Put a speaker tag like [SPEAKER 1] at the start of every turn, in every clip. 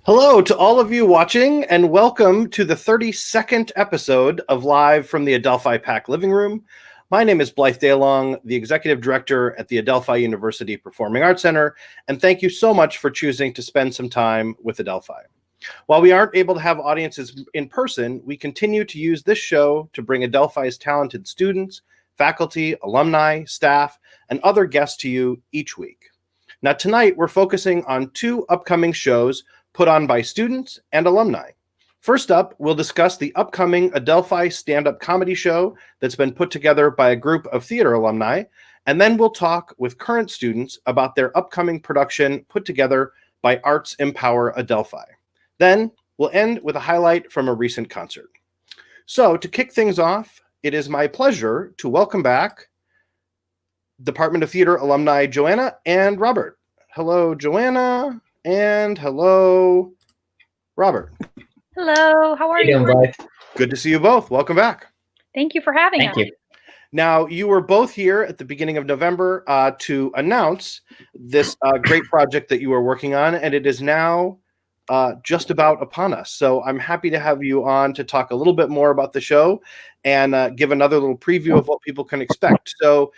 [SPEAKER 1] Hello to all of you watching, and welcome to the 32nd episode of Live from the Adelphi PAC Living Room. My name is Blythe Daylong, the Executive Director at the Adelphi University Performing Arts Center, and thank you so much for choosing to spend some time with Adelphi. While we aren't able to have audiences in person, we continue to use this show to bring Adelphi's talented students, faculty, alumni, staff, and other guests to you each week. Now tonight, we're focusing on two upcoming shows put on by students and alumni. First up, we'll discuss the upcoming Adelphi stand-up comedy show that's been put together by a group of theater alumni, and then we'll talk with current students about their upcoming production put together by Arts Empower Adelphi. Then we'll end with a highlight from a recent concert. So to kick things off, it is my pleasure to welcome back Department of Theater alumni Joanna and Robert. Hello, Joanna. And hello, Robert.
[SPEAKER 2] Hello, how are you?
[SPEAKER 3] Blythe?
[SPEAKER 1] Good to see you both. Welcome back.
[SPEAKER 2] Thank you for having us.
[SPEAKER 3] Thank you.
[SPEAKER 1] Now, you were both here at the beginning of November to announce this great project that you are working on, and it is now just about upon us. So I'm happy to have you on to talk a little bit more about the show and give another little preview of what people can expect. So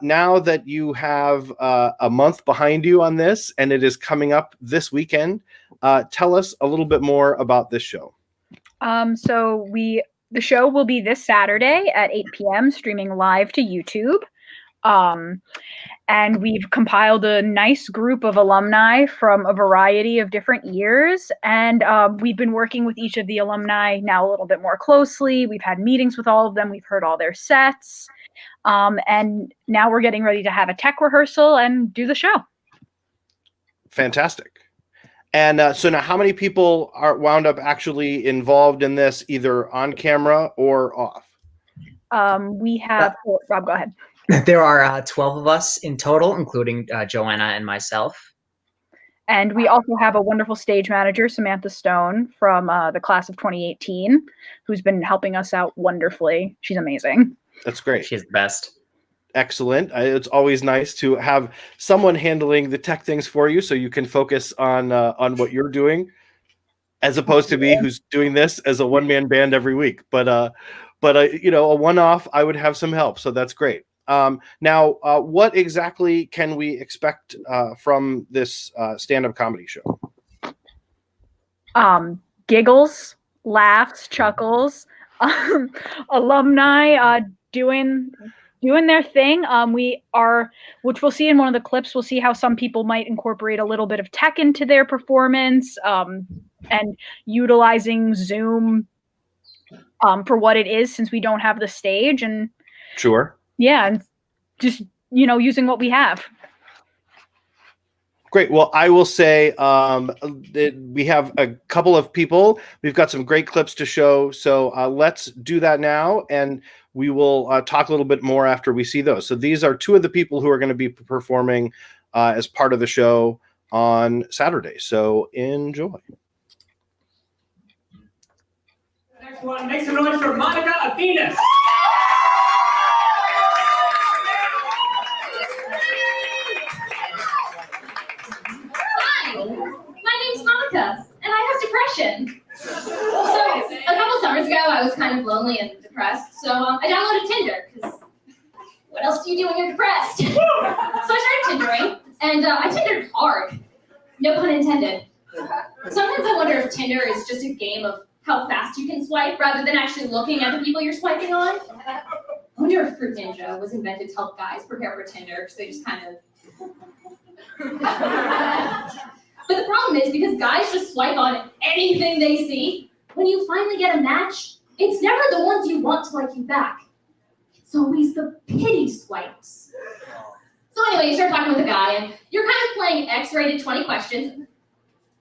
[SPEAKER 1] now that you have a month behind you on this and it is coming up this weekend, tell us a little bit more about this show.
[SPEAKER 2] The show will be this Saturday at 8 p.m. streaming live to YouTube. And we've compiled a nice group of alumni from a variety of different years. And we've been working with each of the alumni now a little bit more closely. We've had meetings with all of them. We've heard all their sets. And now we're getting ready to have a tech rehearsal and do the show. Fantastic.
[SPEAKER 1] And so now how many people are wound up actually involved in this, either on camera or off?
[SPEAKER 2] We have, Rob, go ahead.
[SPEAKER 3] There are 12 of us in total, including Joanna and myself.
[SPEAKER 2] And we also have a wonderful stage manager, Samantha Stone, from the class of 2018, who's been helping us out wonderfully. She's amazing.
[SPEAKER 1] That's great.
[SPEAKER 3] She's the best.
[SPEAKER 1] Excellent. It's always nice to have someone handling the tech things for you so you can focus on what you're doing, as opposed to me who's doing this as a one-man band every week. But you know, a one-off, I would have some help. So that's great. Now, what exactly can we expect from this stand-up comedy show?
[SPEAKER 2] Giggles, laughs, chuckles, alumni doing their thing. Which we'll see in one of the clips, we'll see how some people might incorporate a little bit of tech into their performance, and utilizing Zoom for what it is, since we don't have the stage. And
[SPEAKER 1] sure.
[SPEAKER 2] Yeah, and just, you know, using what we have.
[SPEAKER 1] Great. Well, I will say we have a couple of people. We've got some great clips to show. So let's do that now. And we will talk a little bit more after we see those. So these are two of the people who are going to be performing as part of the show on Saturday. So enjoy.
[SPEAKER 4] Next one, make some noise for Monica Athenas.
[SPEAKER 5] And I have depression. So a couple summers ago, I was kind of lonely and depressed. So I downloaded Tinder, because what else do you do when you're depressed? So I started Tindering, and I Tindered hard. No pun intended. Sometimes I wonder if Tinder is just a game of how fast you can swipe rather than actually looking at the people you're swiping on. I wonder if Fruit Ninja was invented to help guys prepare for Tinder, because they just kind of... But the problem is, because guys just swipe on anything they see, when you finally get a match, it's never the ones you want to like you back. It's always the pity swipes. So anyway, you start talking with a guy, and you're kind of playing X-rated 20 questions,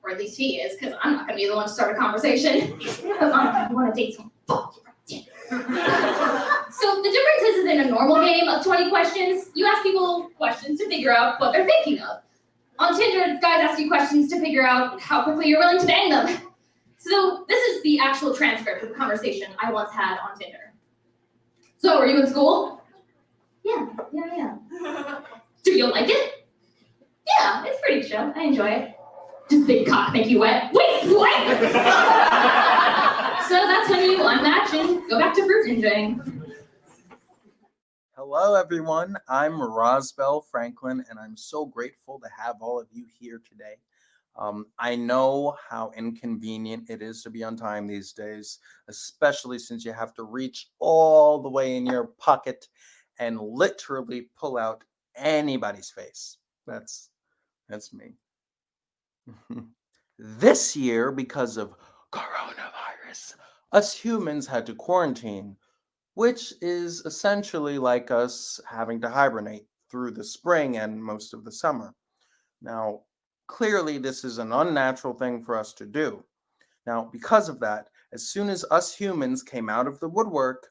[SPEAKER 5] or at least he is, because I'm not going to be the one to start a conversation. You want to date someone? Fuck, you're right. So the difference is in a normal game of 20 questions, you ask people questions to figure out what they're thinking of. On Tinder, guys ask you questions to figure out how quickly you're willing to bang them. So this is the actual transcript of the conversation I once had on Tinder. So, are you in school? Yeah. Do you like it? Yeah, it's pretty chill. I enjoy it. Does big cock make you wet? Wait, what? So that's when you unmatch and go back to fruit ninjaing.
[SPEAKER 6] Hello, everyone. I'm Rosbell Franklin, and I'm so grateful to have all of you here today. I know how inconvenient it is to be on time these days, especially since you have to reach all the way in your pocket and literally pull out anybody's face. That's me. This year, because of coronavirus, us humans had to quarantine, which is essentially like us having to hibernate through the spring and most of the summer. Now, clearly, this is an unnatural thing for us to do. Now, because of that, as soon as us humans came out of the woodwork,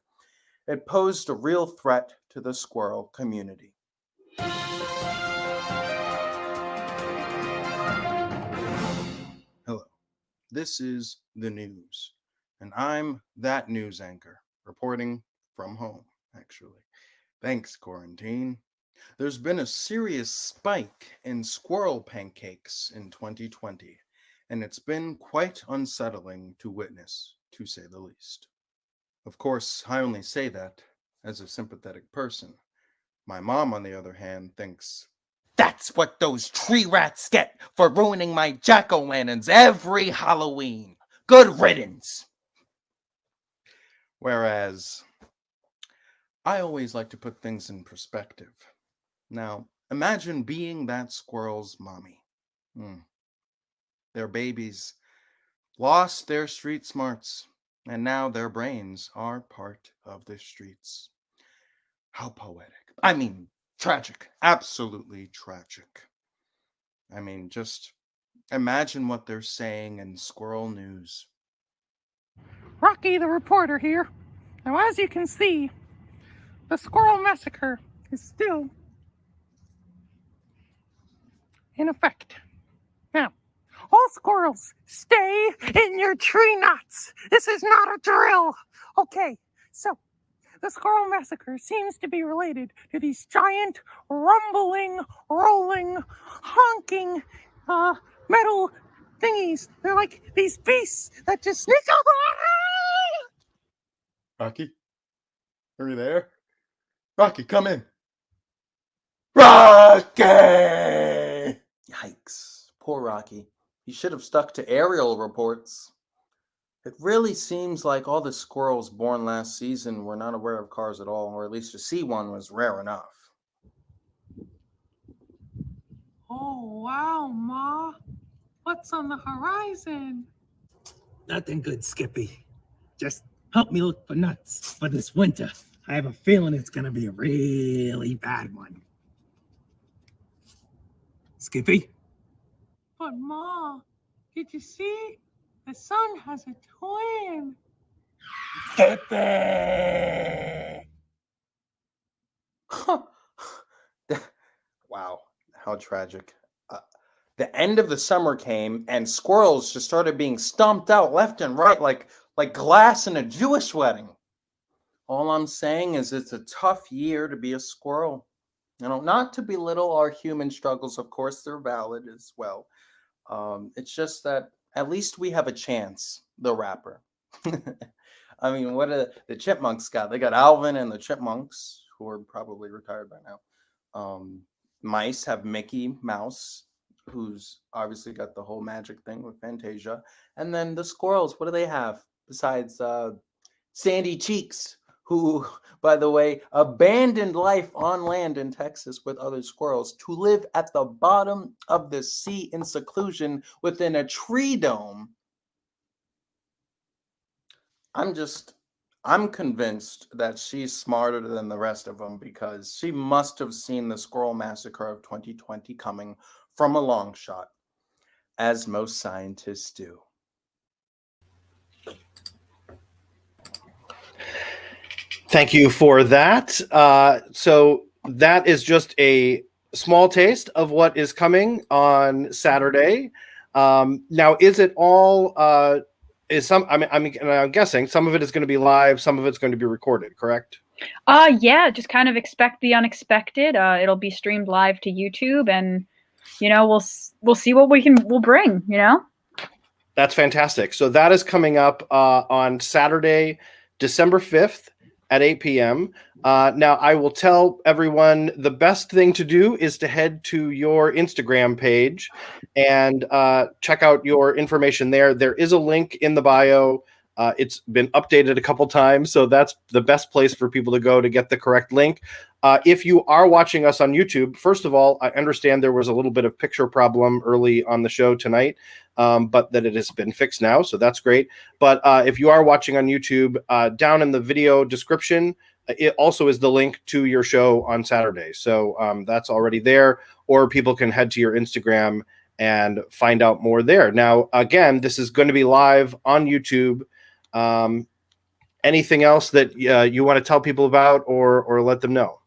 [SPEAKER 6] it posed a real threat to the squirrel community. Hello, this is the news, and I'm that news anchor reporting from home, actually. Thanks, quarantine. There's been a serious spike in squirrel pancakes in 2020, and it's been quite unsettling to witness, to say the least. Of course, I only say that as a sympathetic person. My mom, on the other hand, thinks, that's what those tree rats get for ruining my jack-o'-lanterns every Halloween. Good riddance. Whereas, I always like to put things in perspective. Now, imagine being that squirrel's mommy. Their babies lost their street smarts, and now their brains are part of the streets. How poetic. I mean, tragic. Absolutely tragic. I mean, just imagine what they're saying in squirrel news.
[SPEAKER 7] Rocky the reporter here. Now, as you can see, the squirrel massacre is still in effect. Now, all squirrels, stay in your tree knots. This is not a drill. Okay, so the squirrel massacre seems to be related to these giant, rumbling, rolling, honking, metal thingies. They're like these beasts that just sneak up.
[SPEAKER 6] Rocky? Are you there? Rocky, come in. Rocky! Yikes. Poor Rocky. He should have stuck to aerial reports. It really seems like all the squirrels born last season were not aware of cars at all, or at least to see one was rare enough.
[SPEAKER 7] Oh, wow, Ma. What's on the horizon?
[SPEAKER 8] Nothing good, Skippy. Just help me look for nuts for this winter. I have a feeling it's going to be a really bad one. Skippy?
[SPEAKER 7] But Ma, did you see? The sun has a twin.
[SPEAKER 8] Skippy!
[SPEAKER 6] Wow, how tragic. The end of the summer came, and squirrels just started being stomped out left and right like glass in a Jewish wedding. All I'm saying is it's a tough year to be a squirrel. You know, not to belittle our human struggles, of course, they're valid as well. It's just that at least we have a chance, the rapper. I mean, what are the Chipmunks got? They got Alvin and the Chipmunks, who are probably retired by now. Mice have Mickey Mouse, who's obviously got the whole magic thing with Fantasia. And then the squirrels, what do they have besides Sandy Cheeks, who, by the way, abandoned life on land in Texas with other squirrels to live at the bottom of the sea in seclusion within a tree dome. I'm convinced that she's smarter than the rest of them because she must have seen the squirrel massacre of 2020 coming from a long shot, as most scientists do.
[SPEAKER 1] Thank you for that. So that is just a small taste of what is coming on Saturday. Now, is it all? I'm guessing some of it is going to be live, some of it's going to be recorded. Correct?
[SPEAKER 2] Yeah. Just kind of expect the unexpected. It'll be streamed live to YouTube, and we'll see what we'll bring.
[SPEAKER 1] That's fantastic. So that is coming up on Saturday, December 5th at 8 p.m. Now, I will tell everyone the best thing to do is to head to your Instagram page and check out your information there. There is a link in the bio. It's been updated a couple times, so that's the best place for people to go to get the correct link. If you are watching us on YouTube, first of all, I understand there was a little bit of picture problem early on the show tonight, but that it has been fixed now, so that's great. But if you are watching on YouTube, down in the video description, it also is the link to your show on Saturday. So that's already there, or people can head to your Instagram and find out more there. Now, again, this is going to be live on YouTube. Anything else that you want to tell people about or let them know?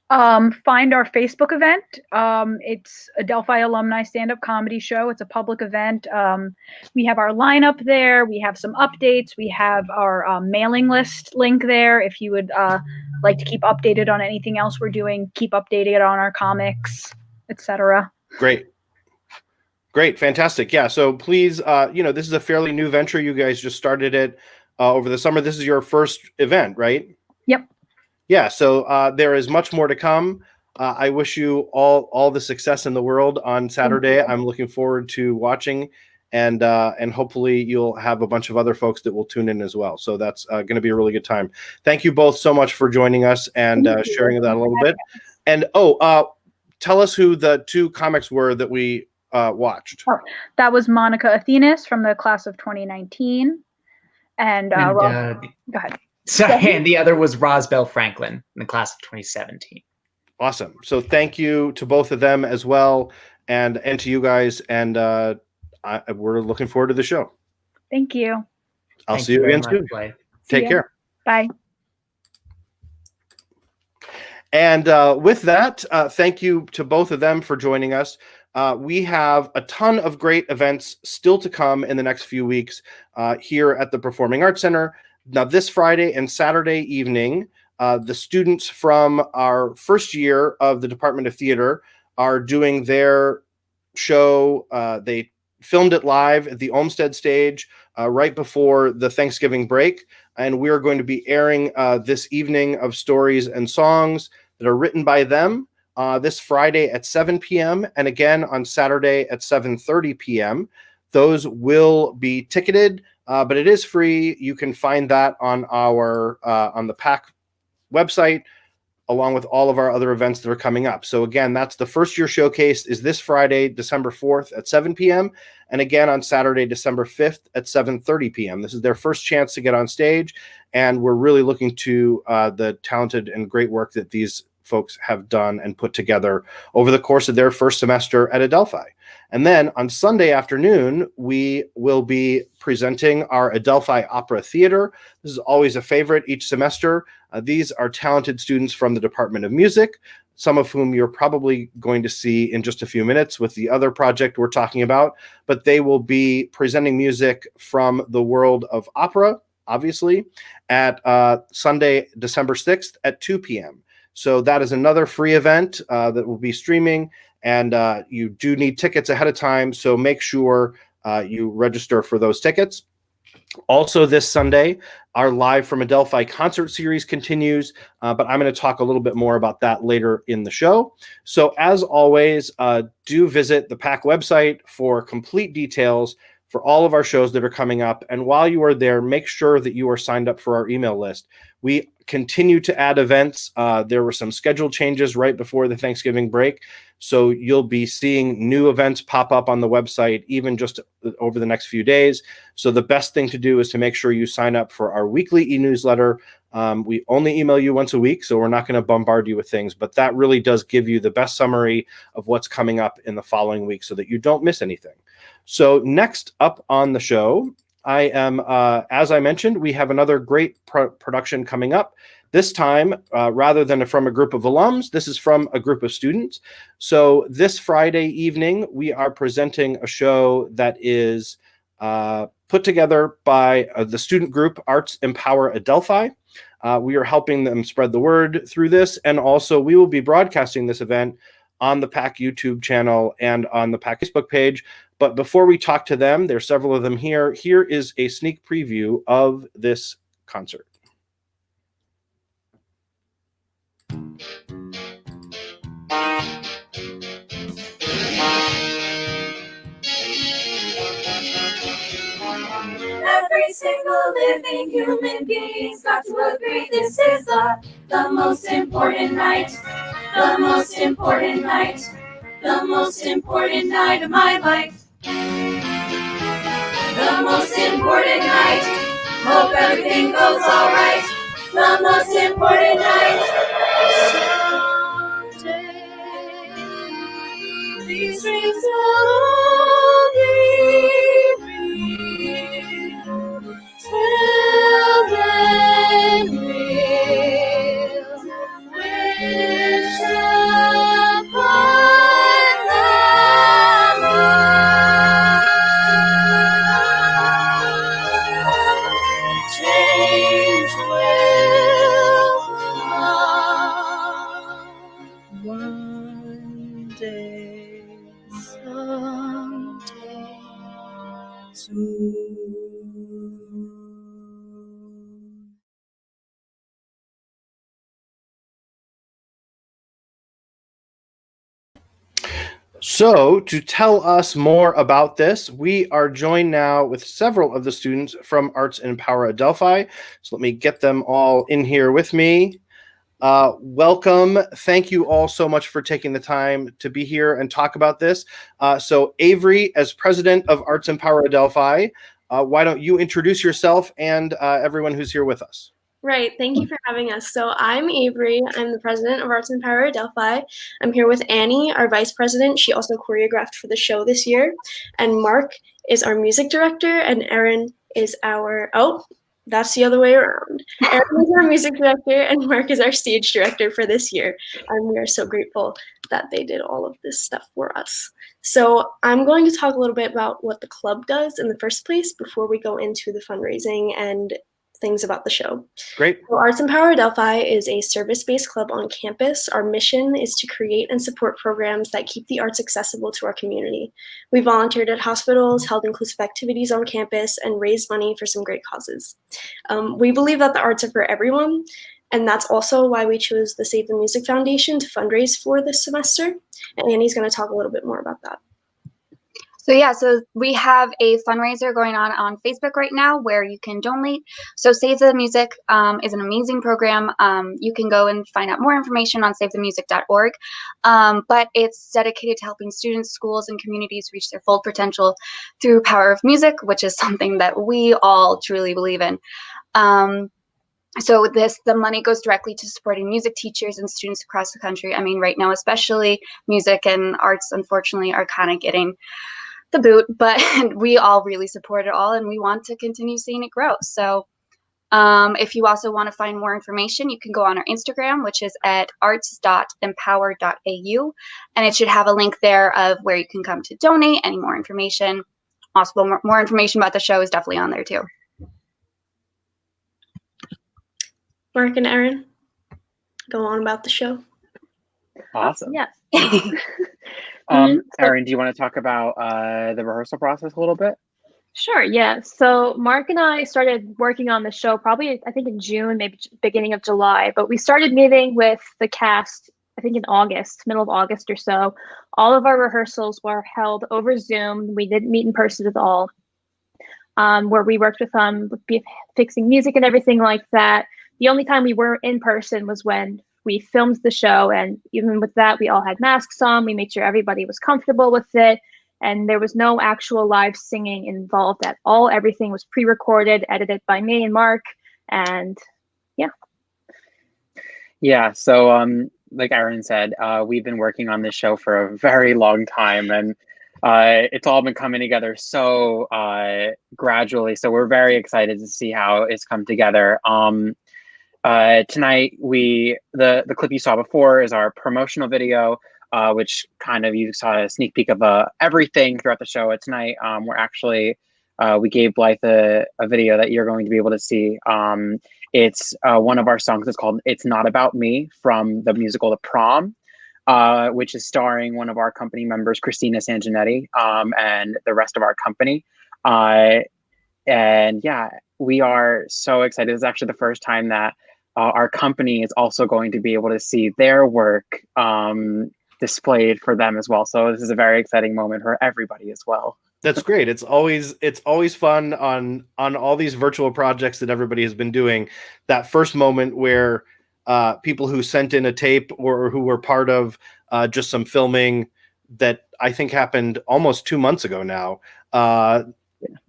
[SPEAKER 2] Find our Facebook event. It's Adelphi Alumni Stand-Up Comedy Show. It's a public event. We have our lineup there. We have some updates. We have our mailing list link there. If you would like to keep updated on anything else we're doing, keep updated on our comics, etc. Great, fantastic. Yeah, so please, this is a fairly new venture. You guys just started it over the summer. This is your first event, right? Yep.
[SPEAKER 1] Yeah, so there is much more to come. I wish you all the success in the world on Saturday. I'm looking forward to watching, and hopefully you'll have a bunch of other folks that will tune in as well. So that's going to be a really good time. Thank you both so much for joining us and sharing that a little bit. And tell us who the two comics were that we watched.
[SPEAKER 2] That was Monica Athenas from the class of 2019, and go ahead.
[SPEAKER 3] Sorry, and the other was Rosbell Franklin in the class of 2017.
[SPEAKER 1] Awesome. So thank you to both of them as well, and to you guys. And we're looking forward to the show.
[SPEAKER 2] Thank you.
[SPEAKER 1] I'll see you again soon. Take care.
[SPEAKER 2] Bye.
[SPEAKER 1] And with that, thank you to both of them for joining us. We have a ton of great events still to come in the next few weeks here at the Performing Arts Center. Now, this Friday and Saturday evening, the students from our first year of the Department of Theater are doing their show. They filmed it live at the Olmsted stage right before the Thanksgiving break. And we are going to be airing this evening of stories and songs that are written by them this Friday at 7 p.m. and again on Saturday at 7:30 p.m. Those will be ticketed, but it is free. You can find that on on the PAC website, along with all of our other events that are coming up. So again, that's the first year showcase is this Friday, December 4th at 7 p.m. and again on Saturday, December 5th at 7:30 p.m. This is their first chance to get on stage, and we're really looking to the talented and great work that these folks have done and put together over the course of their first semester at Adelphi. And then on Sunday afternoon, we will be presenting our Adelphi Opera Theater. This is always a favorite each semester. These are talented students from the Department of Music, some of whom you're probably going to see in just a few minutes with the other project we're talking about, but they will be presenting music from the world of opera, obviously, at Sunday, December 6th at 2 p.m. So that is another free event that will be streaming, and you do need tickets ahead of time, so make sure you register for those tickets. Also this Sunday, our Live from Adelphi concert series continues, but I'm going to talk a little bit more about that later in the show. So as always, do visit the PAC website for complete details for all of our shows that are coming up. And while you are there, make sure that you are signed up for our email list. We continue to add events. There were some schedule changes right before the Thanksgiving break. So you'll be seeing new events pop up on the website, even just over the next few days. So the best thing to do is to make sure you sign up for our weekly e-newsletter. We only email you once a week, so we're not going to bombard you with things, but that really does give you the best summary of what's coming up in the following week so that you don't miss anything. So next up on the show, I am, as I mentioned, we have another great production coming up. This time, rather than from a group of alums, this is from a group of students. So this Friday evening, we are presenting a show that is put together by the student group Arts Empower Adelphi. We are helping them spread the word through this, and also we will be broadcasting this event on the PAC YouTube channel and on the PAC Facebook page. But before we talk to them, there's several of them here. Here is a sneak preview of this concert.
[SPEAKER 9] Every single living human being's got to agree this is the most important night, the most important night, the most important night of my life. The most important night, hope everything goes alright. The most important night, someday these dreams will all be real. Till then we'll wish upon the change will come one day, someday, soon.
[SPEAKER 1] So, to tell us more about this, we are joined now with several of the students from Arts Empower Adelphi. So let me get them all in here with me. Welcome. Thank you all so much for taking the time to be here and talk about this. So Avery, as president of Arts Empower Adelphi, why don't you introduce yourself and everyone who's here with us?
[SPEAKER 10] Right. Thank you for having us. So I'm Avery. I'm the president of Arts Empower Adelphi. I'm here with Annie, our vice president. She also choreographed for the show this year. And Mark is our music director, and Erin is our, that's the other way around. Erin is our music director, and Mark is our stage director for this year. And we are so grateful that they did all of this stuff for us. So I'm going to talk a little bit about what the club does in the first place before we go into the fundraising and things about the show.
[SPEAKER 1] Great.
[SPEAKER 10] So Arts Empower Adelphi is a service-based club on campus. Our mission is to create and support programs that keep the arts accessible to our community. We volunteered at hospitals, held inclusive activities on campus, and raised money for some great causes. We believe that the arts are for everyone, and that's also why we chose the Save the Music Foundation to fundraise for this semester. And Annie's going to talk a little bit more about that.
[SPEAKER 11] So we have a fundraiser going on Facebook right now where you can donate. So Save the Music is an amazing program. You can go and find out more information on savethemusic.org. But it's dedicated to helping students, schools, and communities reach their full potential through power of music, which is something that we all truly believe in. So the money goes directly to supporting music teachers and students across the country. I mean, right now, especially music and arts, unfortunately, are kind of getting the boot, but we all really support it all, and we want to continue seeing it grow. So if you also want to find more information, you can go on our Instagram, which is at arts.empower.au, and it should have a link there of where you can come to donate, any more information. Also, more information about the show is definitely on there too.
[SPEAKER 10] Mark and Erin, go on about the show.
[SPEAKER 12] Awesome.
[SPEAKER 13] Yes.
[SPEAKER 12] Erin, do you want to talk about the rehearsal process a little bit?
[SPEAKER 13] Sure, yeah. So Mark and I started working on the show probably, I think in June, maybe beginning of July, but we started meeting with the cast, I think in August, middle of August or so. All of our rehearsals were held over Zoom. We didn't meet in person at all, where we worked with them, fixing music and everything like that. The only time we were in person was when we filmed the show, and even with that, we all had masks on. We made sure everybody was comfortable with it, and there was no actual live singing involved at all. Everything was pre-recorded, edited by me and Mark, and yeah.
[SPEAKER 12] Yeah, so like Erin said, we've been working on this show for a very long time, and it's all been coming together so gradually. So we're very excited to see how it's come together. Tonight, the clip you saw before is our promotional video, which kind of you saw a sneak peek of everything throughout the show. Tonight, we're actually we gave Blythe a video that you're going to be able to see. It's one of our songs. It's called "It's Not About Me" from the musical The Prom. which is starring one of our company members, Christina Sanginetti, and the rest of our company. And yeah, we are so excited. It's actually the first time that our company is also going to be able to see their work displayed for them as well. So this is a very exciting moment for everybody as well.
[SPEAKER 1] That's great. It's always fun on all these virtual projects that everybody has been doing. That first moment where people who sent in a tape or who were part of just some filming that I think happened almost 2 months ago now,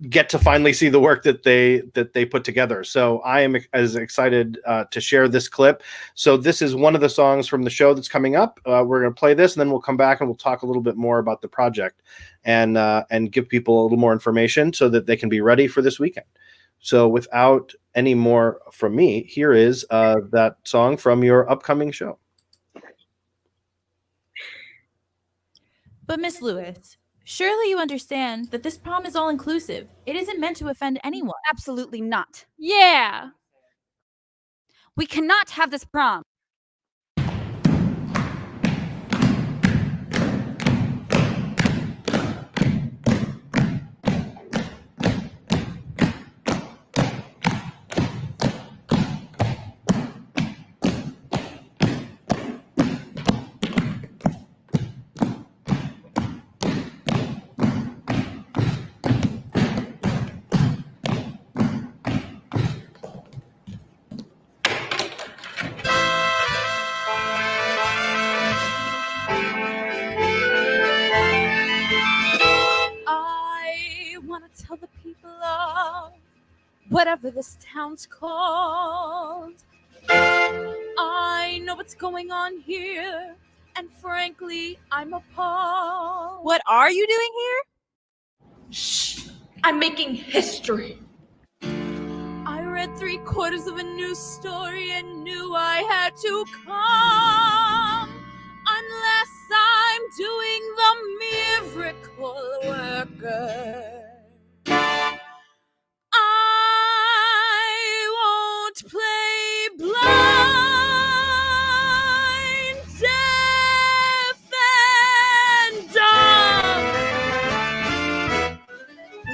[SPEAKER 1] get to finally see the work that they put together. So I am as excited to share this clip. So this is one of the songs from the show that's coming up. We're going to play this, and then we'll come back and we'll talk a little bit more about the project and give people a little more information so that they can be ready for this weekend. So without any more from me, here is that song from your upcoming show.
[SPEAKER 14] But Miss Lewis, surely you understand that this prom is all-inclusive. It isn't meant to offend anyone.
[SPEAKER 15] Absolutely not.
[SPEAKER 14] Yeah.
[SPEAKER 15] We cannot have this prom.
[SPEAKER 14] Tell the people of whatever this town's called. I know what's going on here, and frankly, I'm appalled.
[SPEAKER 15] What are you doing here?
[SPEAKER 14] Shh! I'm making history. I read 3/4 of a news story and knew I had to come. Unless I'm doing the miracle worker, I won't play blind, deaf, and dumb.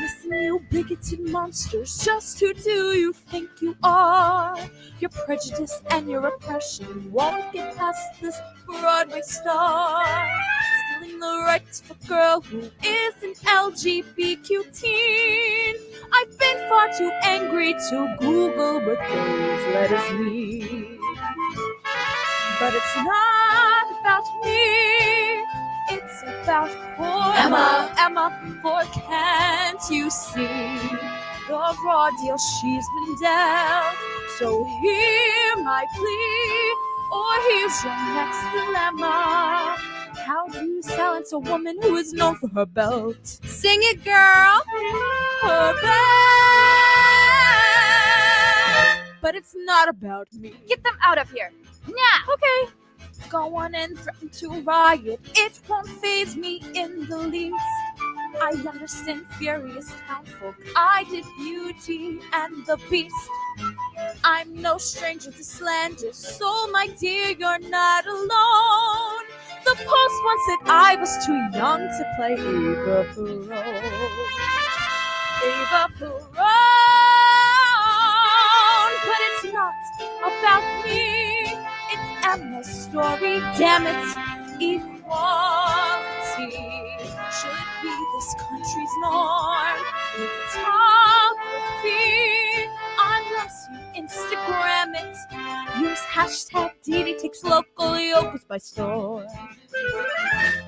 [SPEAKER 14] Listen, you bigoted monsters, just who do you think you are? Your prejudice and your oppression won't get past this Broadway star. Stealing the rights of a girl who is an LGBTQ teen. I've been far too angry to Google what those letters mean. But it's not about me, it's about poor Emma, for can't you see the raw deal she's been dealt? So hear my plea, or here's your next dilemma. How do you silence a woman who is known for her belt?
[SPEAKER 15] Sing it, girl!
[SPEAKER 14] Her belt! But it's not about me.
[SPEAKER 15] Get them out of here, now!
[SPEAKER 14] Okay. Go on and threaten to riot. It won't faze me in the least. I understand furious townfolk. I did Beauty and the Beast. I'm no stranger to slander, so my dear, you're not alone. The Post once said I was too young to play Eva Perón. Eva Perón. But it's not about me, it's Emma's story, damn it. Equality should be this country's norm. With photography, unless you Instagram it, use hashtag Didi takes local yokers by storm.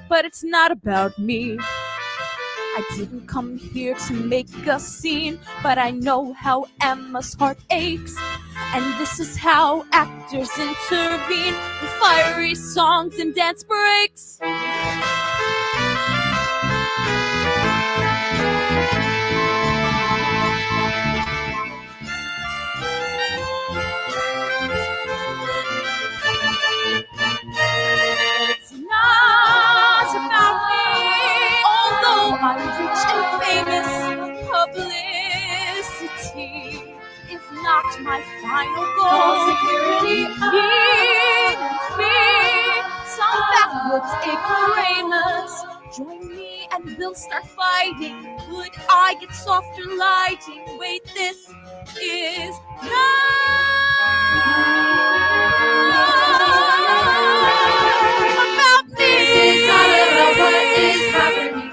[SPEAKER 14] But it's not about me. I didn't come here to make a scene, but I know how Emma's heart aches. And this is how actors intervene with fiery songs and dance breaks. It's not about me, although I'm rich and famous. Publicity is not my final goal. Security needs me some backward they'll start fighting. Could I get softer lighting? Wait, this is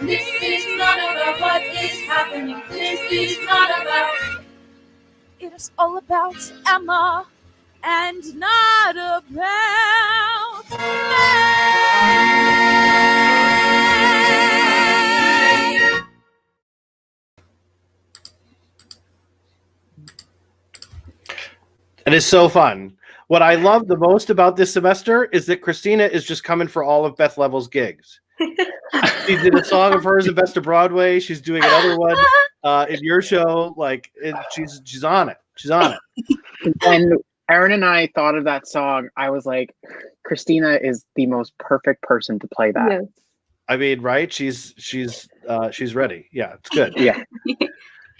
[SPEAKER 9] This is not about what is happening. This is not about.
[SPEAKER 14] It is all about Emma and not about me.
[SPEAKER 1] It is so fun. What I love the most about this semester is that Christina is just coming for all of Beth Level's gigs. She did a song of hers in Best of Broadway. She's doing another one in your show. Like she's on it. She's on it.
[SPEAKER 12] When Aaron and I thought of that song, I was like, Christina is the most perfect person to play that.
[SPEAKER 13] Yes.
[SPEAKER 1] I mean, right? She's ready. Yeah, it's good.
[SPEAKER 12] Yeah.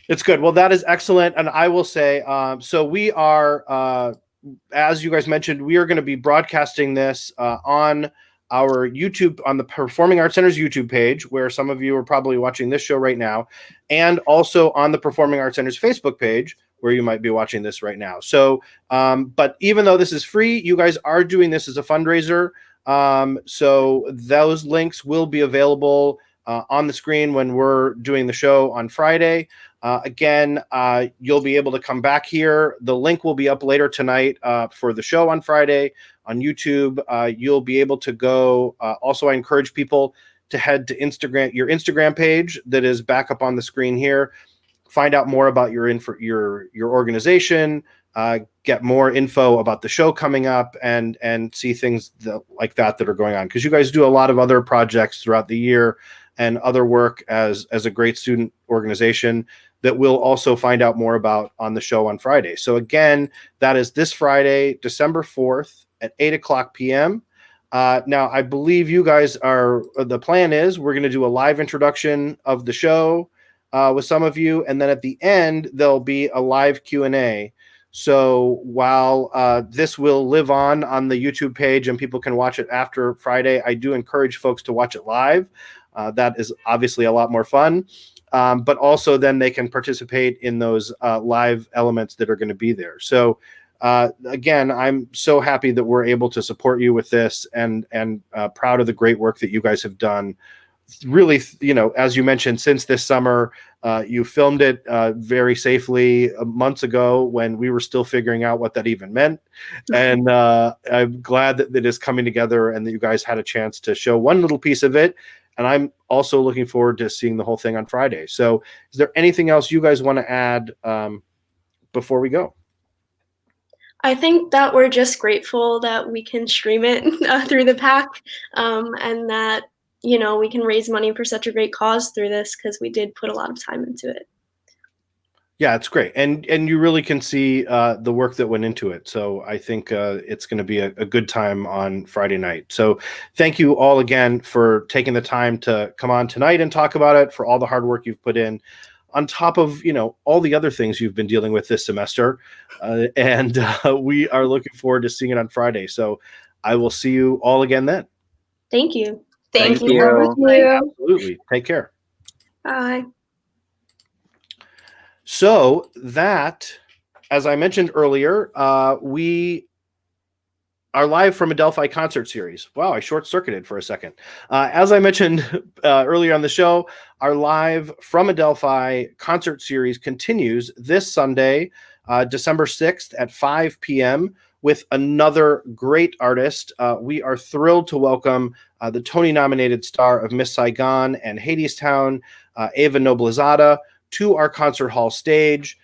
[SPEAKER 1] It's good. Well, that is excellent. And I will say, so we are, as you guys mentioned, we are going to be broadcasting this on our YouTube, on the Performing Arts Center's YouTube page, where some of you are probably watching this show right now, and also on the Performing Arts Center's Facebook page, where you might be watching this right now. So, but even though this is free, you guys are doing this as a fundraiser. So those links will be available on the screen when we're doing the show on Friday. Again, you'll be able to come back here. The link will be up later tonight for the show on Friday on YouTube. You'll be able to go. Also, I encourage people to head to Instagram, your Instagram page that is back up on the screen here. Find out more about your organization. Get more info about the show coming up, and see things like that are going on, because you guys do a lot of other projects throughout the year and other work as a great student organization that we'll also find out more about on the show on Friday. So again, that is this Friday, December 4th at 8:00 p.m. Now, I believe you guys the plan is we're going to do a live introduction of the show with some of you, and then at the end, there'll be a live Q&A. So while this will live on the YouTube page and people can watch it after Friday, I do encourage folks to watch it live. That is obviously a lot more fun. But also then they can participate in those live elements that are going to be there. So again, I'm so happy that we're able to support you with this, and proud of the great work that you guys have done. Really, as you mentioned, since this summer, you filmed it very safely months ago when we were still figuring out what that even meant. And I'm glad that it is coming together and that you guys had a chance to show one little piece of it. And I'm also looking forward to seeing the whole thing on Friday. So is there anything else you guys want to add before we go?
[SPEAKER 10] I think that we're just grateful that we can stream it through the PAC, and that, we can raise money for such a great cause through this, because we did put a lot of time into it.
[SPEAKER 1] Yeah, it's great. And you really can see the work that went into it. So I think it's going to be a good time on Friday night. So thank you all again for taking the time to come on tonight and talk about it, for all the hard work you've put in, on top of, all the other things you've been dealing with this semester. And we are looking forward to seeing it on Friday. So I will see you all again then.
[SPEAKER 10] Thank you.
[SPEAKER 11] Thank
[SPEAKER 12] you.
[SPEAKER 1] Absolutely. Take care.
[SPEAKER 10] Bye.
[SPEAKER 1] So that, as I mentioned earlier, we are live from Adelphi concert series. Wow, I short-circuited for a second. As I mentioned earlier on the show, our live from Adelphi concert series continues this Sunday, December 6th at 5 p.m. with another great artist. We are thrilled to welcome the Tony-nominated star of Miss Saigon and Hadestown, Ava Noblezada, to our concert hall stage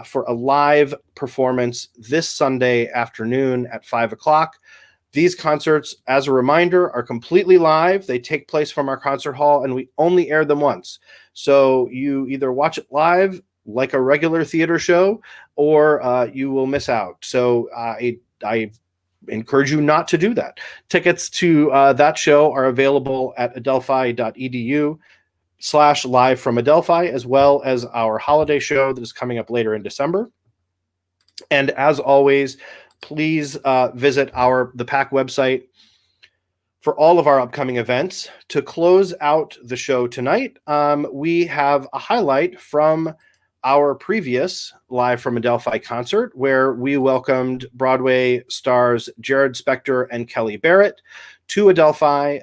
[SPEAKER 1] for a live performance this Sunday afternoon at 5:00. These concerts, as a reminder, are completely live. They take place from our concert hall, and we only air them once. So you either watch it live like a regular theater show, or you will miss out. So I encourage you not to do that. Tickets to that show are available at adelphi.edu/live from Adelphi, as well as our holiday show that is coming up later in December. And as always, please visit the PAC website for all of our upcoming events. To close out the show tonight, we have a highlight from our previous Live from Adelphi concert, where we welcomed Broadway stars Jared Spector and Kelly Barrett to Adelphi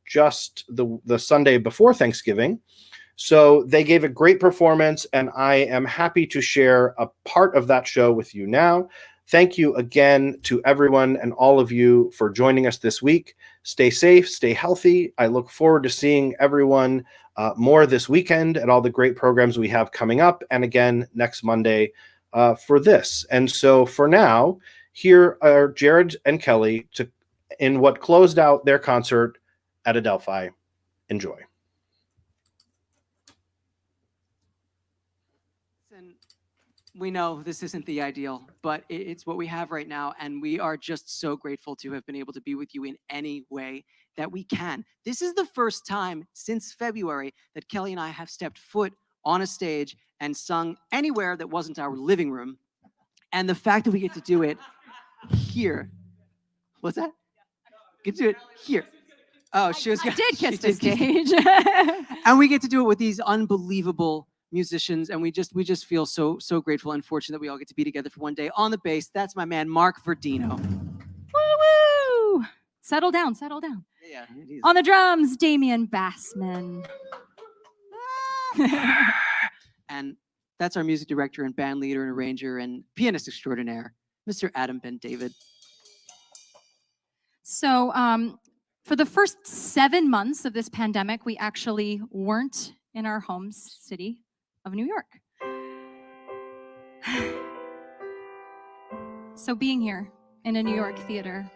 [SPEAKER 1] just the Sunday before Thanksgiving. So they gave a great performance, and I am happy to share a part of that show with you now. Thank you again to everyone and all of you for joining us this week. Stay safe, stay healthy. I look forward to seeing everyone more this weekend at all the great programs we have coming up, and again next Monday for this. And so for now, here are Jared and Kelly in what closed out their concert at Adelphi. Enjoy.
[SPEAKER 16] We know this isn't the ideal, but it's what we have right now, and we are just so grateful to have been able to be with you in any way that we can. This is the first time since February that Kelly and I have stepped foot on a stage and sung anywhere that wasn't our living room, and the fact that we get to do it here. What's that? Get to do it here. Oh, she was.
[SPEAKER 15] I did kiss the stage.
[SPEAKER 16] And we get to do it with these unbelievable musicians, and we just feel so grateful and fortunate that we all get to be together for one day. On the bass, that's my man Mark Verdino.
[SPEAKER 15] Woo woo! Settle down, settle down.
[SPEAKER 16] Yeah.
[SPEAKER 15] On the drums, Damian Bassman.
[SPEAKER 16] And that's our music director and band leader and arranger and pianist extraordinaire, Mr. Adam Ben David.
[SPEAKER 15] So for the first 7 months of this pandemic, we actually weren't in our home city of New York. So being here in a New York theater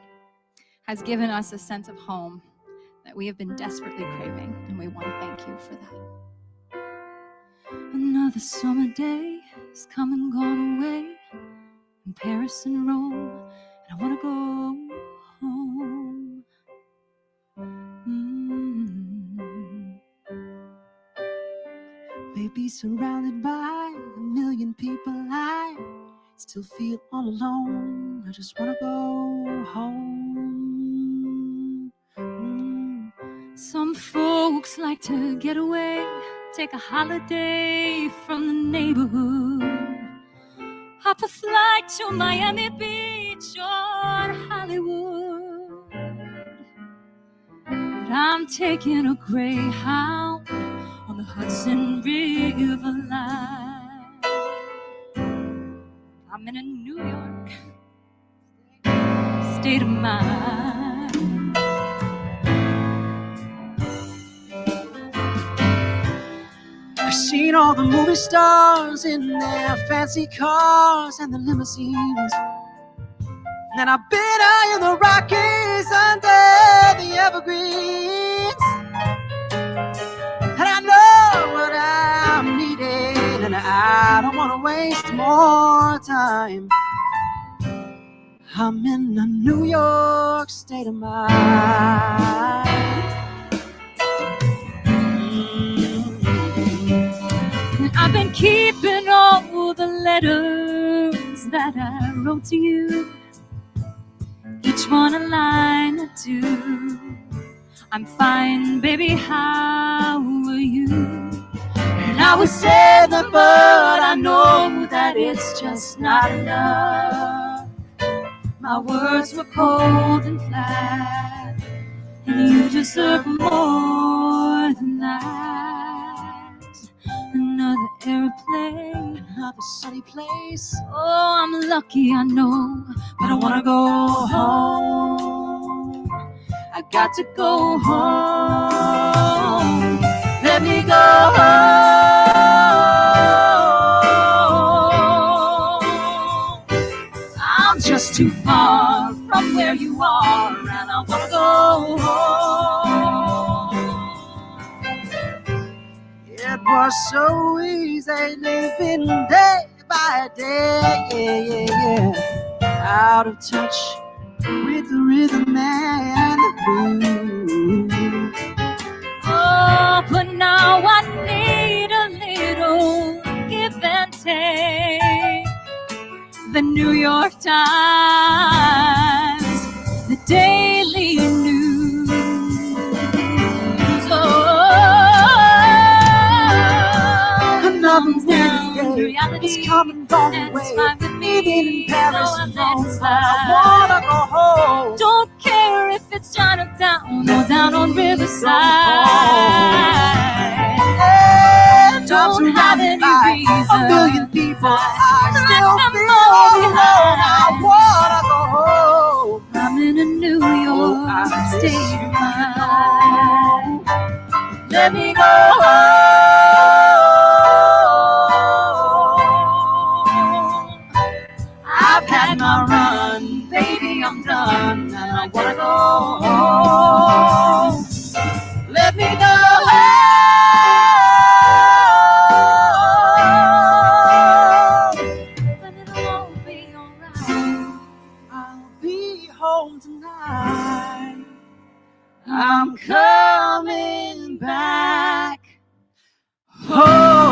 [SPEAKER 15] has given us a sense of home that we have been desperately craving, and we want to thank you for that. Another summer day has come and gone away in Paris and Rome, and I want to go home.
[SPEAKER 16] Maybe surrounded by a million people, I still feel all alone. I just want to go home.
[SPEAKER 15] Some folks like to get away, take a holiday from the neighborhood, hop a flight to Miami Beach or Hollywood. But I'm taking a Greyhound on the Hudson River line. I'm in a New York state of mind.
[SPEAKER 16] I've seen all the movie stars in their fancy cars and the limousines, and I've been high in the Rockies under the evergreens, and I know what I'm needing, and I don't want to waste more time. I'm in a New York state of mind.
[SPEAKER 15] I've been keeping all the letters that I wrote to you, each one a line or two. I'm fine, baby, how are you? And I would say that, but I know that it's just not enough. My words were cold and flat, and you deserve more than that. Another airplane,
[SPEAKER 16] another sunny place.
[SPEAKER 15] Oh, I'm lucky, I know,
[SPEAKER 16] but I wanna go home. I got to go home. Let me go home. I'm just too far from where you are, and I wanna go home. It was so easy living day by day, out of touch with the rhythm and the blues.
[SPEAKER 15] oh, but now I need a little give and take. The New York Times, the Daily News, reality.
[SPEAKER 7] It's coming on the
[SPEAKER 15] And
[SPEAKER 7] way.
[SPEAKER 15] it's fine with me.
[SPEAKER 7] Even in Paris,
[SPEAKER 15] So I
[SPEAKER 7] you
[SPEAKER 15] let
[SPEAKER 7] know,
[SPEAKER 15] it slide.
[SPEAKER 7] I wanna go home.
[SPEAKER 15] Don't care if it's Chinatown or down on Riverside. Don't have any reason.
[SPEAKER 7] A million people, I
[SPEAKER 15] Let
[SPEAKER 7] still
[SPEAKER 15] them
[SPEAKER 7] feel
[SPEAKER 15] all
[SPEAKER 7] alone. I
[SPEAKER 15] behind.
[SPEAKER 7] wanna go home.
[SPEAKER 15] I'm in a New York
[SPEAKER 7] I
[SPEAKER 15] state
[SPEAKER 7] miss
[SPEAKER 15] of
[SPEAKER 7] you.
[SPEAKER 15] mind.
[SPEAKER 7] Let me go home. I've had my run, baby, I'm done, and I wanna go home. Let me go home.
[SPEAKER 15] But it'll all be alright.
[SPEAKER 7] I'll be home tonight. I'm coming back home.